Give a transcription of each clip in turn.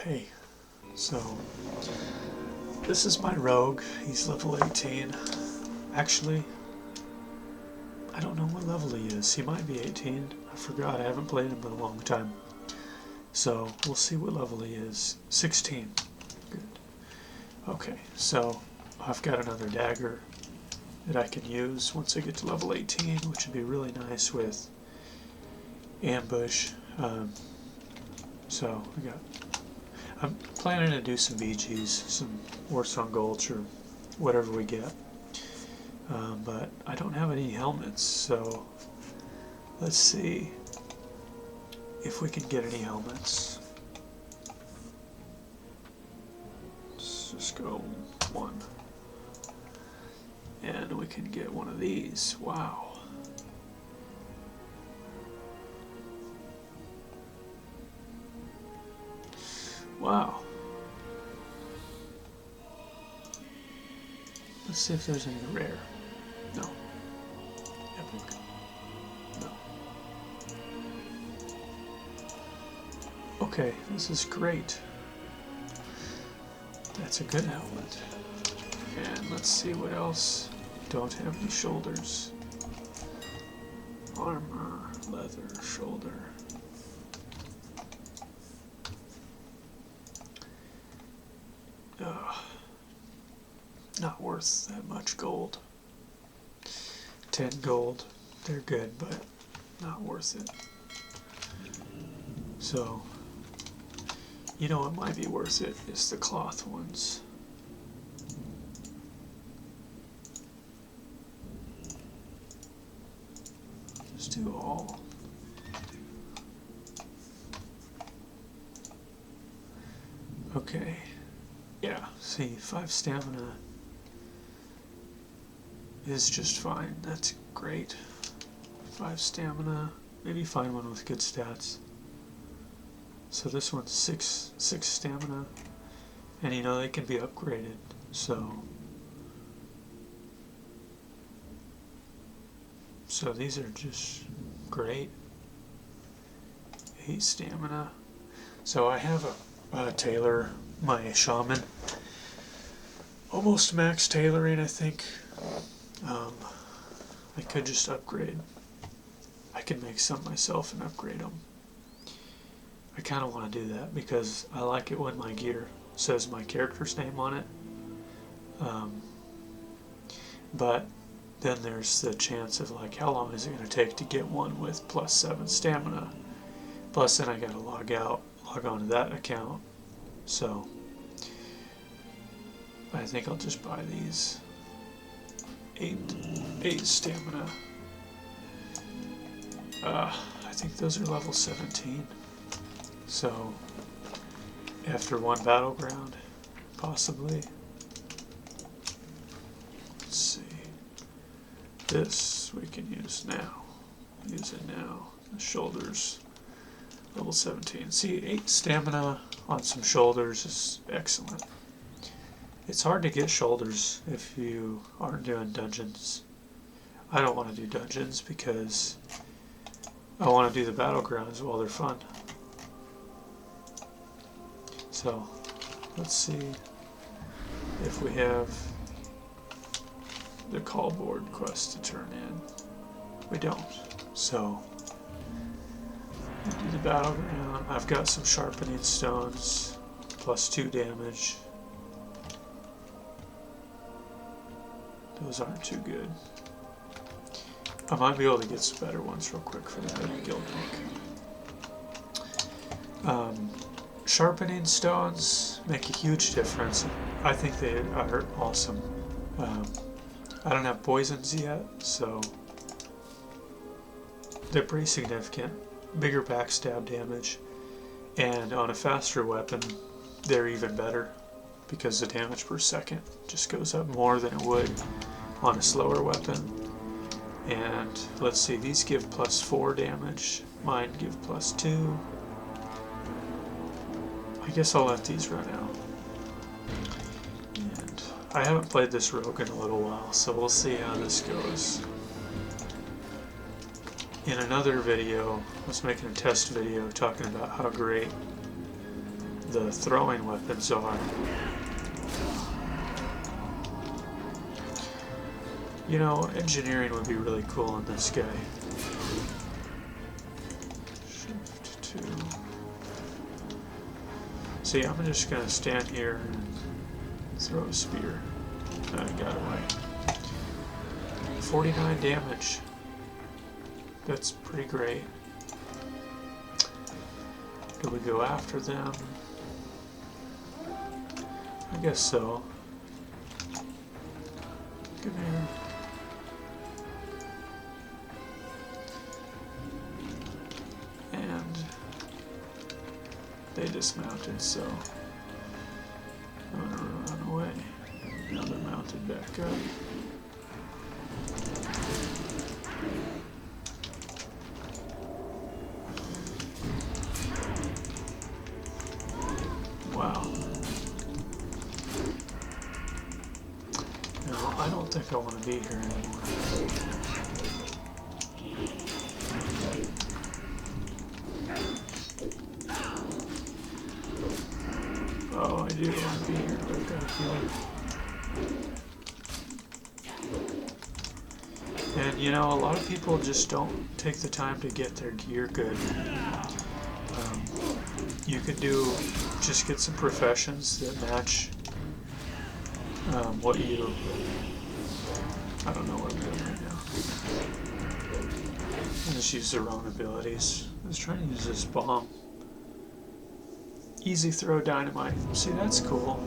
Okay, so this is my rogue. He's level 18. Actually, I don't know what level he is. He might be 18. I forgot. I haven't played him in a long time. So we'll see what level he is. 16. Good. Okay, so I've got another dagger that I can use once I get to level 18, which would be really nice with ambush. So I'm planning to do some BGs, some Warsong Gulch or whatever we get. But I don't have any helmets, so let's see if we can get any helmets. Let's just go one. And we can get one of these. Wow. Wow. Let's see if there's any rare. No. Epic. No. Okay, this is great. That's a good helmet. And let's see what else. Don't have any shoulders. Armor, leather, shoulder. Not worth that much gold. 10 gold. They're good, but not worth it. So, you know what might be worth it is the cloth ones. Just do all. Okay. Yeah, see, 5 stamina is just fine. That's great. 5 stamina. Maybe find one with good stats. So this one's 6 stamina. And you know, they can be upgraded. So these are just great. 8 stamina. So I have a tailor, my shaman. Almost max tailoring, I think. I could just upgrade. I could make some myself and upgrade them. I kind of want to do that because I like it when my gear says my character's name on it. But then there's the chance of like, how long is it going to take to get one with plus 7 stamina? Plus then I got to log on to that account. So I think I'll just buy these. 8 stamina. I think those are level 17. So after one battleground, possibly. Let's see. This we can use now. Use it now. The shoulders, level 17. See, 8 stamina on some shoulders is excellent. It's hard to get shoulders if you aren't doing dungeons. I don't want to do dungeons because I want to do the battlegrounds while they're fun. So, let's see if we have the call board quest to turn in. We don't. So, do the battleground. I've got some sharpening stones, plus 2 damage. Those aren't too good. I might be able to get some better ones real quick for the guild book. Sharpening stones make a huge difference. I think they are awesome. I don't have poisons yet, so they're pretty significant. Bigger backstab damage, and on a faster weapon, they're even better because the damage per second just goes up more than it would on a slower weapon. And let's see, these give plus 4 damage, mine give plus 2. I guess I'll let these run out. And I haven't played this rogue in a little while, so we'll see how this goes. In another video, I was making a test video talking about how great the throwing weapons are. You know, engineering would be really cool in this guy. Shift 2. See, I'm just gonna stand here and throw a spear. I got away. 49 damage. That's pretty great. Do we go after them? I guess so. Come here. And they dismounted, so I'm gonna run away. Now they're mounted back up. Wow. No, I don't think I want to be here anymore. Oh, I do want to be here, but I've got to heal. And you know, a lot of people just don't take the time to get their gear good. You could just get some professions that match what you, I don't know what I'm doing right now. I just use the wrong abilities. I was trying to use this bomb. Easy throw dynamite. See, that's cool.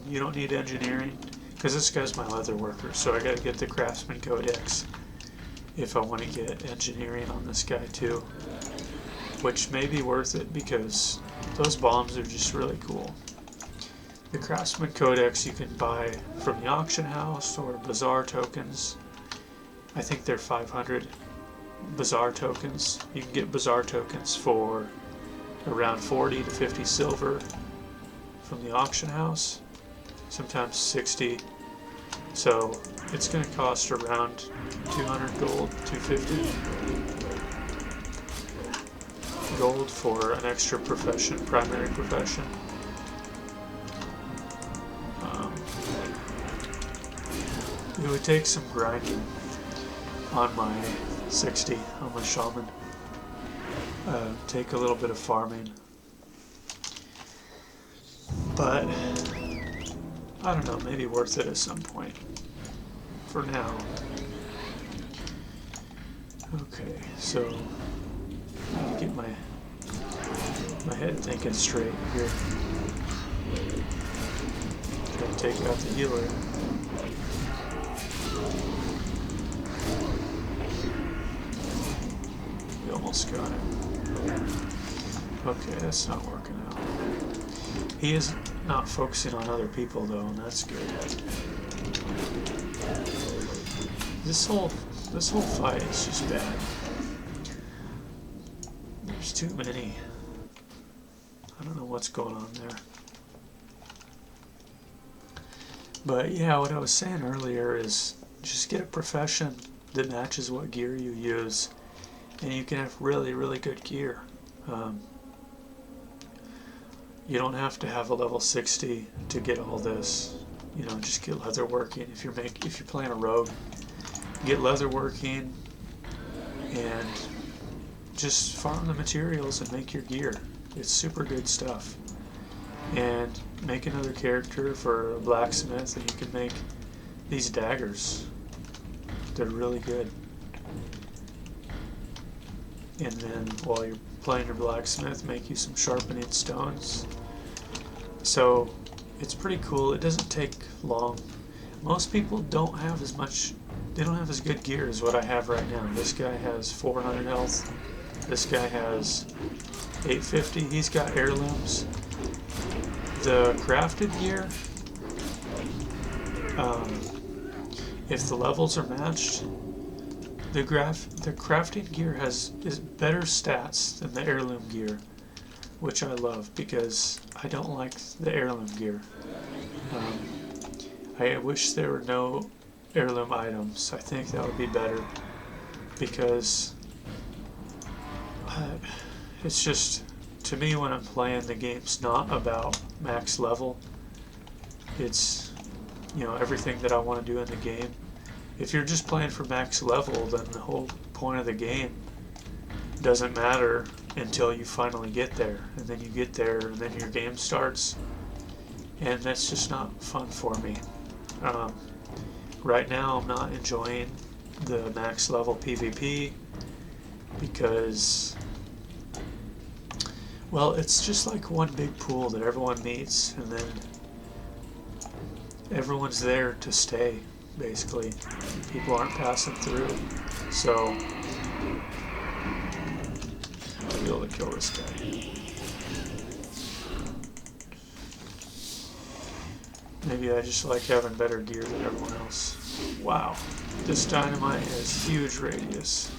You don't need engineering, because this guy's my leather worker, so I gotta get the craftsman codex if I want to get engineering on this guy too. Which may be worth it because those bombs are just really cool. The Craftsman Codex you can buy from the auction house or bazaar tokens. I think they're 500 bazaar tokens. You can get bazaar tokens for around 40 to 50 silver from the auction house, sometimes 60. So it's going to cost around 200 gold, 250. Gold for an extra profession, primary profession. It would take some grinding on my 60, on my shaman. Take a little bit of farming. But, I don't know, maybe worth it at some point. For now. Okay, so get my head thinking straight here. Try to take out the healer. We almost got it. Okay, that's not working out. He is not focusing on other people though, and that's good. This whole fight is just bad. There's too many. I don't know what's going on there. But yeah, what I was saying earlier is just get a profession that matches what gear you use, and you can have really, really good gear. You don't have to have a level 60 to get all this. You know, just get leatherworking. If you're playing a rogue, get leatherworking and just farm the materials and make your gear. It's super good stuff. And make another character for a blacksmith and you can make these daggers. They're really good. And then while you're playing your blacksmith, make you some sharpening stones. So it's pretty cool. It doesn't take long. Most people don't have as much, they don't have as good gear as what I have right now. This guy has 400 health. This guy has 850. He's got heirlooms. The crafted gear, if the levels are matched, the crafting gear is better stats than the heirloom gear, which I love because I don't like the heirloom gear. I wish there were no heirloom items. I think that would be better because it's just to me, when I'm playing, the game's not about max level. It's, you know, everything that I want to do in the game. If you're just playing for max level, then the whole point of the game doesn't matter until you finally get there. And then you get there, and then your game starts. And that's just not fun for me. Right now, I'm not enjoying the max level PvP because, well, it's just like one big pool that everyone meets, and then everyone's there to stay, basically. People aren't passing through. So, I'll be able to kill this guy. Maybe I just like having better gear than everyone else. Wow, this dynamite has huge radius.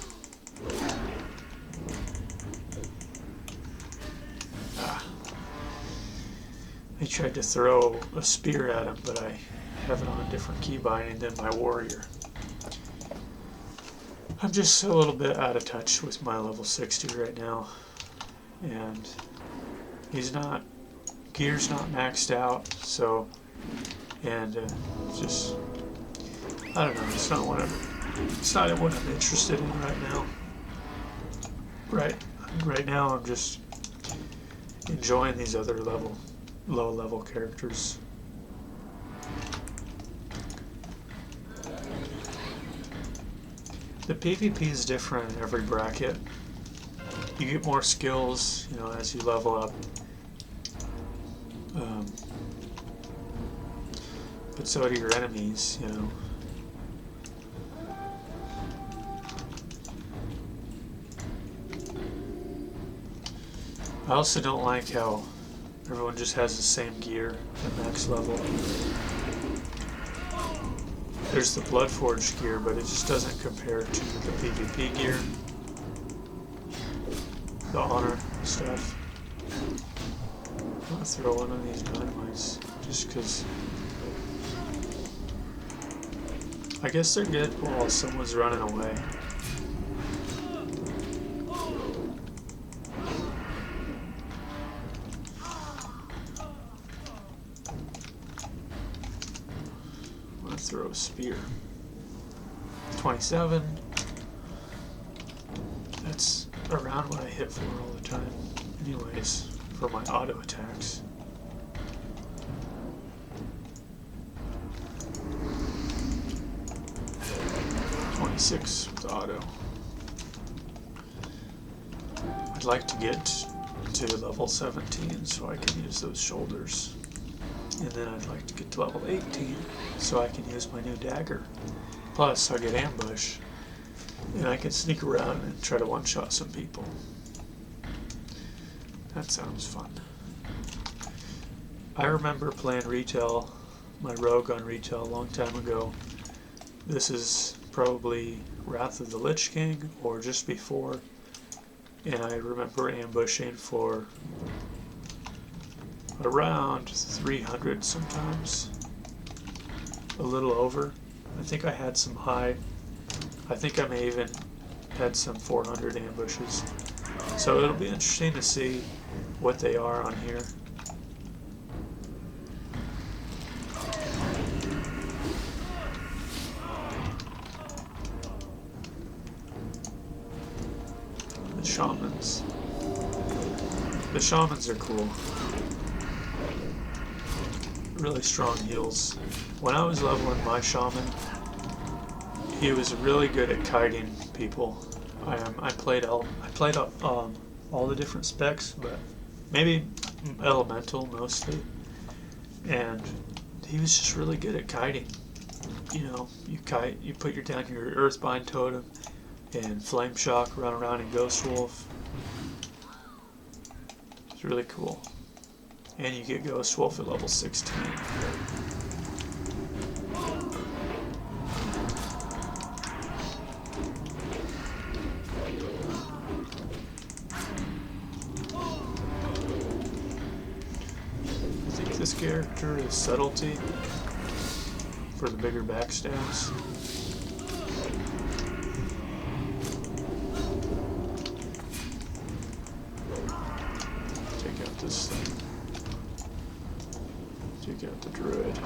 I tried to throw a spear at him, but I have it on a different key binding than my warrior. I'm just a little bit out of touch with my level 60 right now, and gear's not maxed out, so, and just, I don't know, it's not what I'm interested in right now. Right now I'm just enjoying these other low level characters. The PvP is different in every bracket. You get more skills, you know, as you level up. But so do your enemies, you know. I also don't like how everyone just has the same gear at max level. There's the Bloodforged gear, but it just doesn't compare to the PvP gear. The honor stuff. I'm gonna throw one of these dynamites, just because I guess they're good while someone's running away. Throw a spear. 27. That's around what I hit for all the time. Anyways, for my auto attacks. 26 with auto. I'd like to get to level 17 so I can use those shoulders. And then I'd like to get to level 18 so I can use my new dagger. Plus, I'll get ambush, and I can sneak around and try to one-shot some people. That sounds fun. I remember playing retail, my rogue on retail a long time ago. This is probably Wrath of the Lich King, or just before, and I remember ambushing for around 300 sometimes, a little over. I think I had some high. I think I may even had some 400 ambushes. So it'll be interesting to see what they are on here. The shamans. The shamans are cool. Really strong heals. When I was leveling my shaman, he was really good at kiting people. I played all the different specs, but maybe elemental mostly, and he was just really good at kiting. You know, you kite, you put down your Earthbind totem, and Flame Shock, run around in Ghost Wolf. It's really cool. And you get Ghost Wolf at level 16. I think this character is Subtlety for the bigger backstabs. take out this thing. Take out the druid.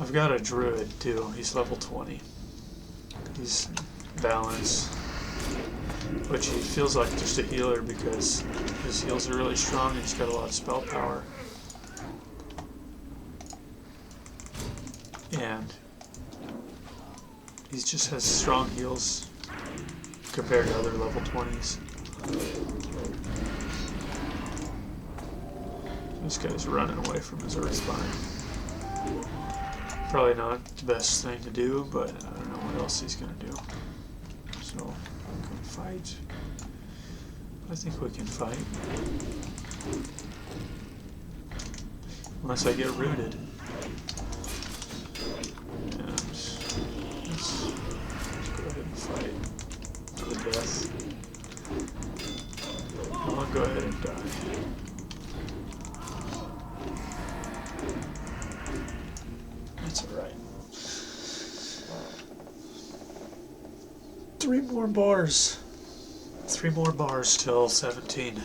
I've got a druid too. He's level 20. He's balance, which he feels like just a healer because his heals are really strong and he's got a lot of spell power. And he just has strong heals compared to other level 20s. This guy's running away from his Earthbind. Probably not the best thing to do, but I don't know what else he's going to do. So, we can fight. I think we can fight. Unless I get rooted. And let's go ahead and fight to the death. I'll go ahead and die. That's alright. 3 more bars. 3 more bars till 17.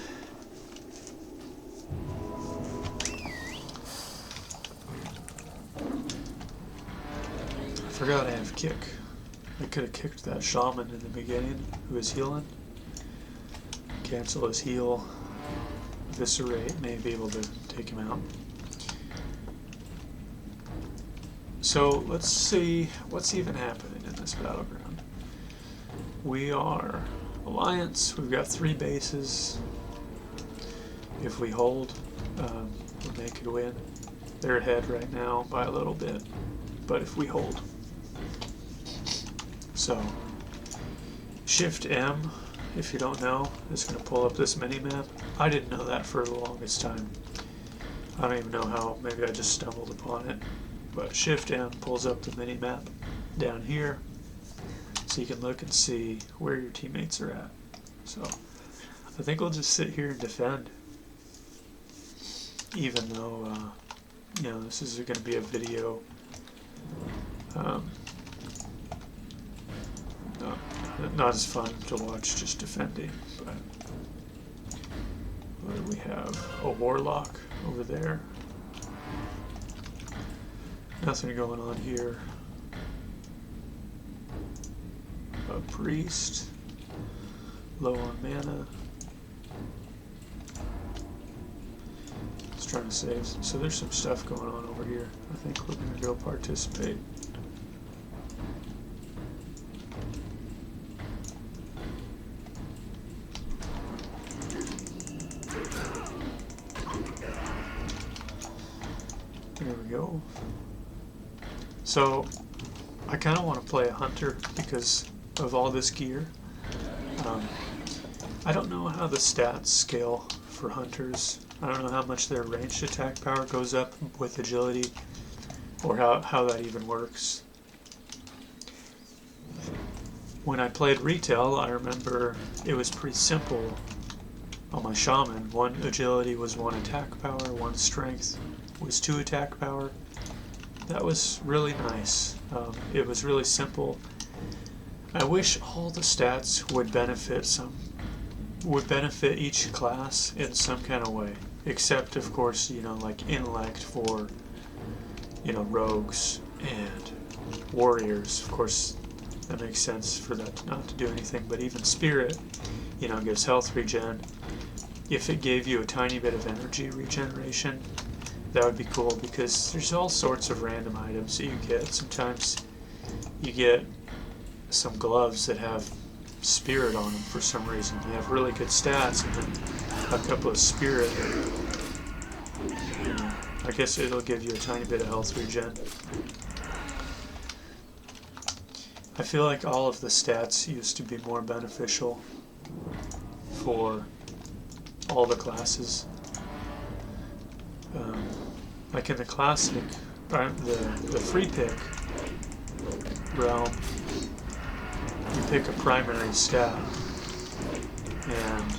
I forgot I have kick. I could have kicked that shaman in the beginning who was healing. Cancel his heal. Eviscerate, may be able to take him out. So let's see what's even happening in this battleground. We are Alliance, we've got 3 bases. If we hold, we'll make it win. They're ahead right now by a little bit, but if we hold. So, Shift M, if you don't know, is going to pull up this mini-map. I didn't know that for the longest time. I don't even know how, maybe I just stumbled upon it. But Shift M pulls up the mini-map down here, so you can look and see where your teammates are at. So, I think we'll just sit here and defend. Even though, you know, this is going to be a video. Not as fun to watch, just defending. But what do we have? A warlock over there. Nothing going on here. A priest. Low on mana. Just trying to save. So there's some stuff going on over here. I think we're going to go participate. There we go. So, I kind of want to play a hunter because of all this gear. I don't know how the stats scale for hunters. I don't know how much their ranged attack power goes up with agility, or how that even works. When I played retail, I remember it was pretty simple on my shaman. 1 agility was 1 attack power, 1 strength was 2 attack power. That was really nice. It was really simple. I wish all the stats would benefit each class in some kind of way. Except, of course, you know, like intellect for, you know, rogues and warriors. Of course, that makes sense for that not to do anything. But even spirit, you know, gives health regen. If it gave you a tiny bit of energy regeneration, that would be cool, because there's all sorts of random items that you get. Sometimes you get some gloves that have spirit on them for some reason. You have really good stats and then a couple of spirit. You know, I guess it'll give you a tiny bit of health regen. I feel like all of the stats used to be more beneficial for all the classes. Like in the classic, the free pick realm, you pick a primary stat, and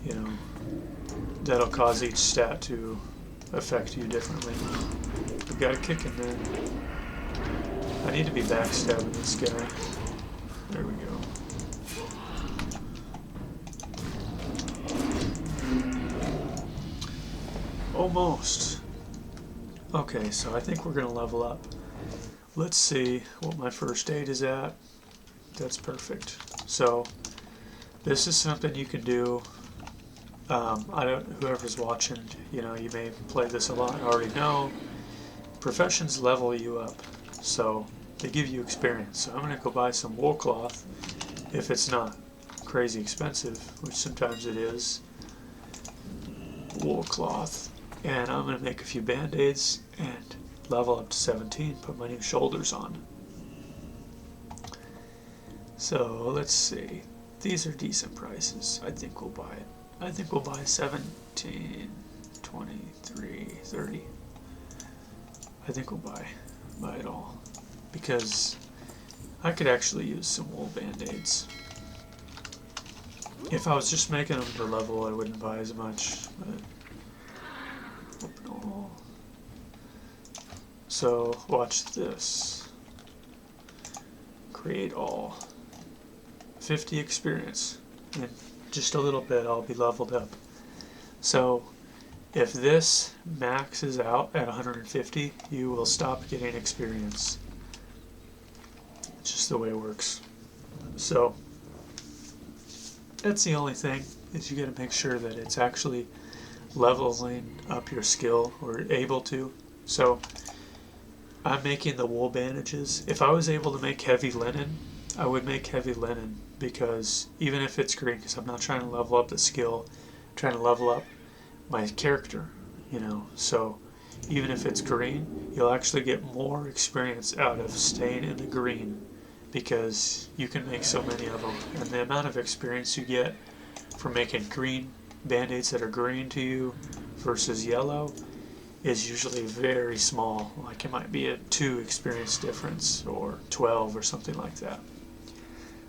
you know that'll cause each stat to affect you differently. We got a kick in there. I need to be backstabbing this guy. There we go. Almost. Okay, so I think we're going to level up. Let's see what my first aid is at. That's perfect. So this is something you can do. Whoever's watching, you know, you may play this a lot and already know. Professions level you up, so they give you experience. So I'm going to go buy some wool cloth if it's not crazy expensive, which sometimes it is. Wool cloth. And I'm going to make a few band-aids and level up to 17, put my new shoulders on. So let's see. These are decent prices. I think we'll buy it. I think we'll buy 17, 23, 30. I think we'll buy it all. Because I could actually use some wool band-aids. If I was just making them to level, I wouldn't buy as much. But open all. So watch this. Create all. 50 experience. In just a little bit I'll be leveled up. So if this maxes out at 150, you will stop getting experience. It's just the way it works. So that's the only thing, is you got to make sure that it's actually leveling up your skill, or able to. So I'm making the wool bandages. If I was able to make heavy linen, I would make heavy linen, because even if it's green, because I'm not trying to level up the skill, I'm trying to level up my character, you know. So even if it's green, you'll actually get more experience out of staying in the green, because you can make so many of them, and the amount of experience you get from making green band-aids that are green to you versus yellow is usually very small. Like it might be a 2 experience difference, or 12 or something like that.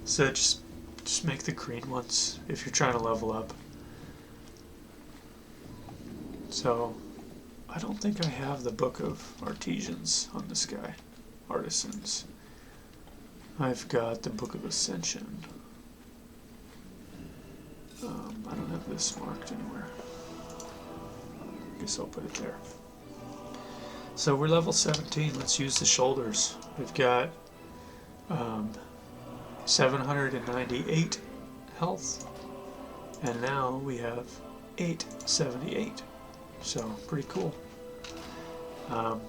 So just make the green ones if you're trying to level up. So I don't think I have the Book of Artisans on this guy. Artisans. I've got the Book of Ascension. I don't have this marked anywhere. I guess I'll put it there. So we're level 17. Let's use the shoulders. We've got 798 health, and now we have 878. So pretty cool. And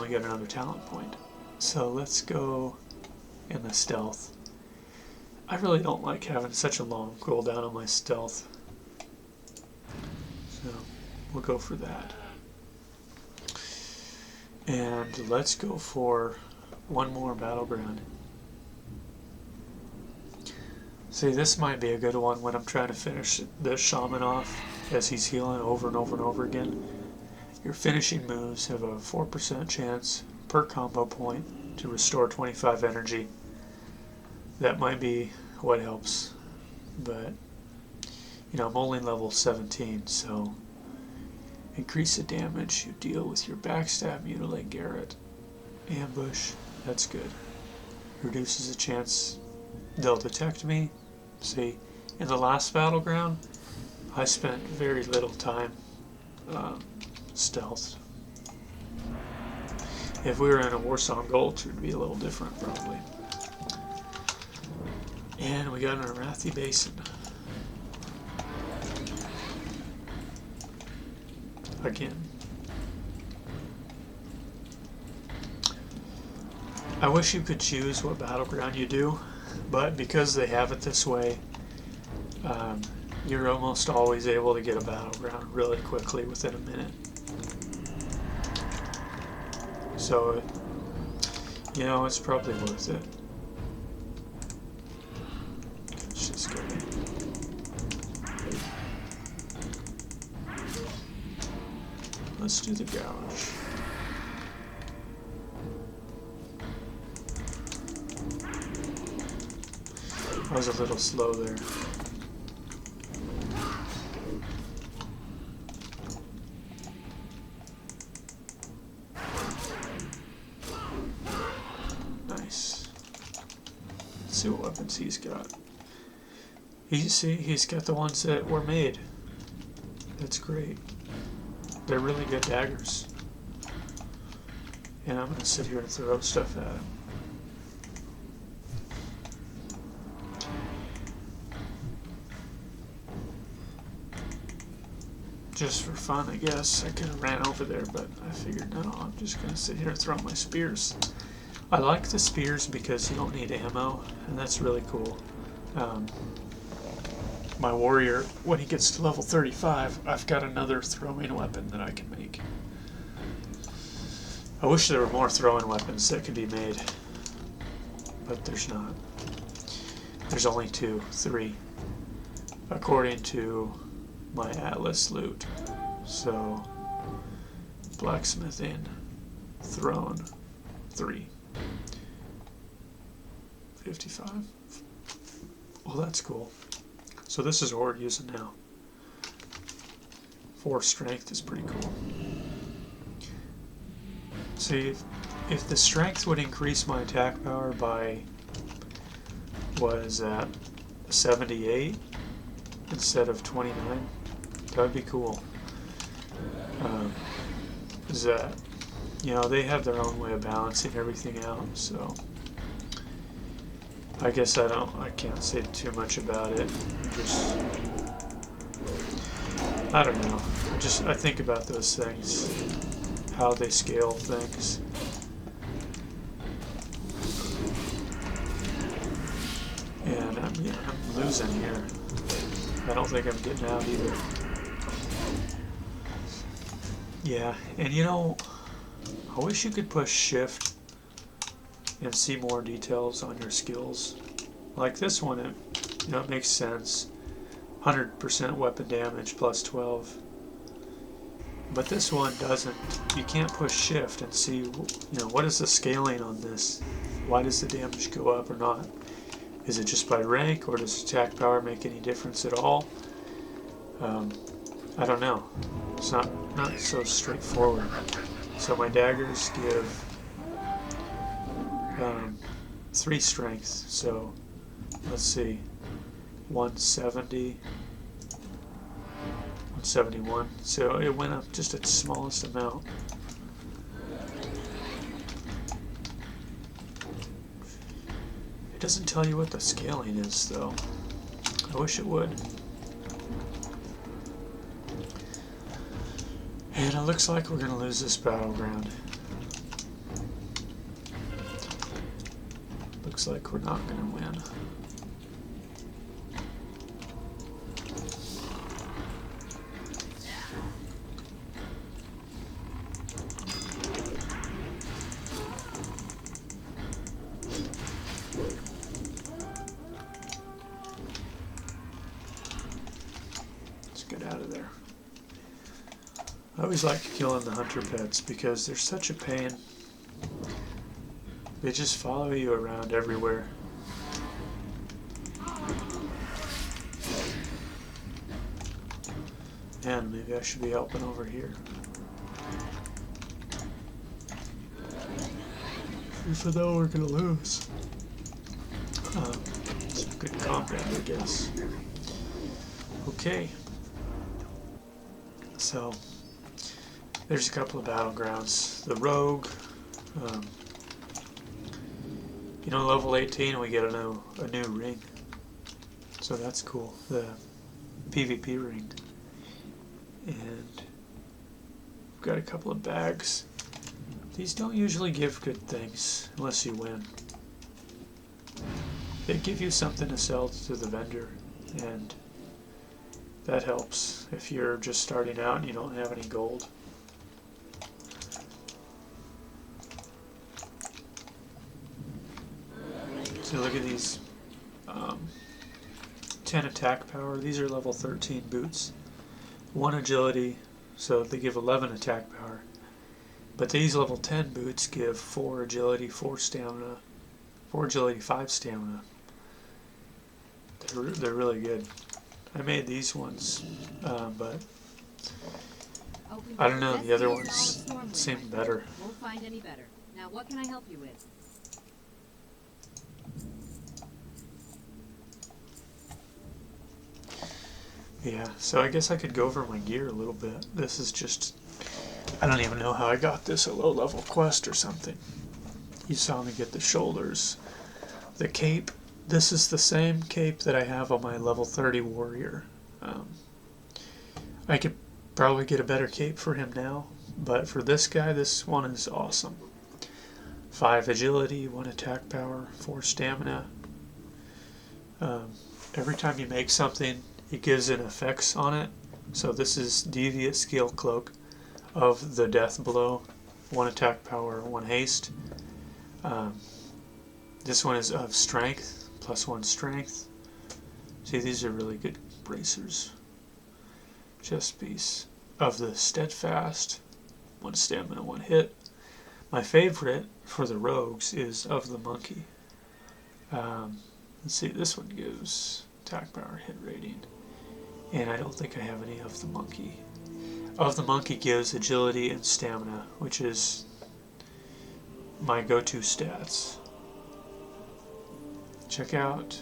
we got another talent point. So let's go in the stealth. I really don't like having such a long cooldown on my stealth, so we'll go for that. And let's go for one more battleground. See, this might be a good one when I'm trying to finish the shaman off as he's healing over and over and over again. Your finishing moves have a 4% chance per combo point to restore 25 energy. That might be what helps, but you know, I'm only level 17, so increase the damage you deal with your backstab, mutilate, garret, ambush. That's good. Reduces the chance they'll detect me. See, in the last battleground, I spent very little time stealth. If we were in a Warsong Gulch, it would be a little different, probably. And we got an Arathi Basin. Again. I wish you could choose what battleground you do, but because they have it this way, you're almost always able to get a battleground really quickly within a minute. So, you know, it's probably worth it. Let's just go. Let's do the gouge. I was a little slow there. Let's see what weapons he's got. He's got the ones that were made. That's great. They're really good daggers. And I'm going to sit here and throw stuff at him. Just for fun, I guess. I could have ran over there, but I figured, no, I'm just going to sit here and throw my spears. I like the spears because you don't need ammo, and that's really cool. My warrior, when he gets to level 35, I've got another throwing weapon that I can make. I wish there were more throwing weapons that could be made, but there's not. There's only 2, 3, according to my Atlas loot. So, blacksmithing, thrown, 3. 55. Well, that's cool. So this is what we're using now. 4 strength is pretty cool. See, if the strength would increase my attack power by, what is that, 78 instead of 29, that would be cool. Is that, you know, they have their own way of balancing everything out, so I guess I can't say too much about it. Just, I don't know. I think about those things, how they scale things. And I'm losing here. I don't think I'm getting out either. Yeah, and you know, I wish you could push shift and see more details on your skills. Like this one, it makes sense. 100% weapon damage plus 12. But this one doesn't. You can't push shift and see, what is the scaling on this? Why does the damage go up or not? Is it just by rank, or does attack power make any difference at all? I don't know. It's not so straightforward. So my daggers give 3 strength. So let's see, 170, 171. So it went up just at the smallest amount. It doesn't tell you what the scaling is, though. I wish it would. And it looks like we're going to lose this battleground. Looks like we're not going to win. Let's get out of there. I always like killing the hunter pets because they're such a pain. They just follow you around everywhere. And maybe I should be helping over here. Even though we're gonna lose. Some good combat, I guess. Okay. So, there's a couple of battlegrounds. The Rogue, level 18 we get a new ring. So that's cool, the PvP ring. And we've got a couple of bags. These don't usually give good things unless you win. They give you something to sell to the vendor, and that helps if you're just starting out and you don't have any gold. So look at these 10 attack power. These are level 13 boots. 1 agility, so they give 11 attack power. But these level 10 boots give 4 agility, 4 stamina, 4 agility, 5 stamina. They're really good. I made these ones, but I don't know, the other ones seem better. Won't find any better. Now what can I help you with? Yeah, so I guess I could go over my gear a little bit. This is just, I don't even know how I got this, a low level quest or something. You saw me get the shoulders. The cape, this is the same cape that I have on my level 30 warrior. I could probably get a better cape for him now, but for this guy, this one is awesome. 5 agility, 1 attack power, 4 stamina. Every time you make something, it gives an effects on it. So this is Deviate Skill Cloak of the Death Blow, 1 attack power, 1 haste. This one is of Strength, +1 strength. See, these are really good bracers. Chest piece of the Steadfast, 1 stamina, 1 hit. My favorite for the rogues is of the Monkey. Let's see, this one gives attack power, hit rating, and I don't think I have any of the Monkey. Of the Monkey gives agility and stamina, which is my go-to stats. Check out,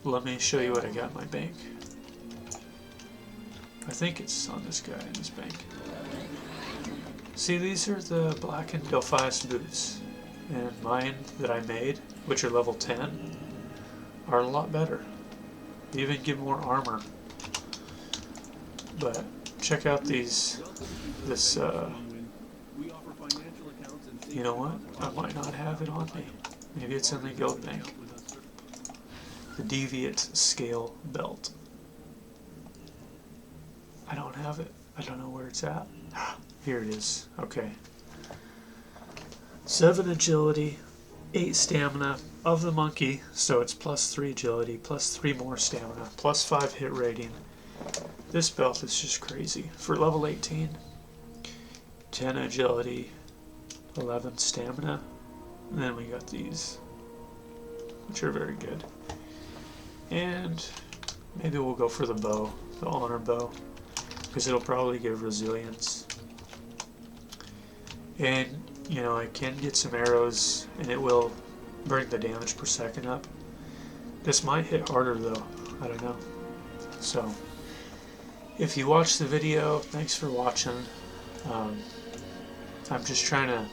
let me show you what I got in my bank. I think it's on this guy in this bank. See, these are the blackened Delphius boots, and mine that I made, which are level 10, are a lot better. They even give more armor. But check out this, you know what? I might not have it on me. Maybe it's in the guild bank. The Deviate Scale Belt. I don't have it. I don't know where it's at. Here it is. Okay. 7 agility, 8 stamina of the Monkey, so it's +3 agility, +3 more stamina, +5 hit rating. This belt is just crazy. For level 18, 10 agility, 11 stamina, and then we got these, which are very good. And maybe we'll go for the bow, the honor bow, because it'll probably give resilience. And, you know, I can get some arrows, and it will bring the damage per second up. This might hit harder, though. I don't know. So, if you watched the video, thanks for watching. I'm just trying to,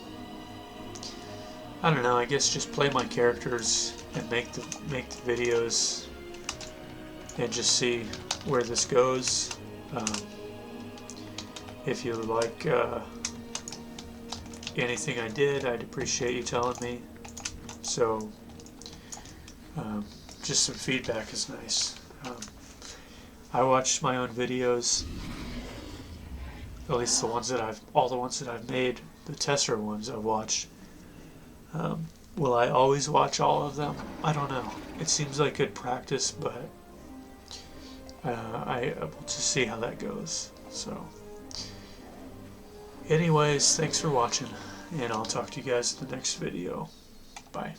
I don't know, I guess just play my characters and make the videos and just see where this goes. If you like anything I did, I'd appreciate you telling me. So just some feedback is nice. I watched my own videos, at least the ones that all the ones that I've made, the tester ones I've watched. Will I always watch all of them? I don't know. It seems like good practice, but I will just see how that goes. So, anyways, thanks for watching, and I'll talk to you guys in the next video. Bye.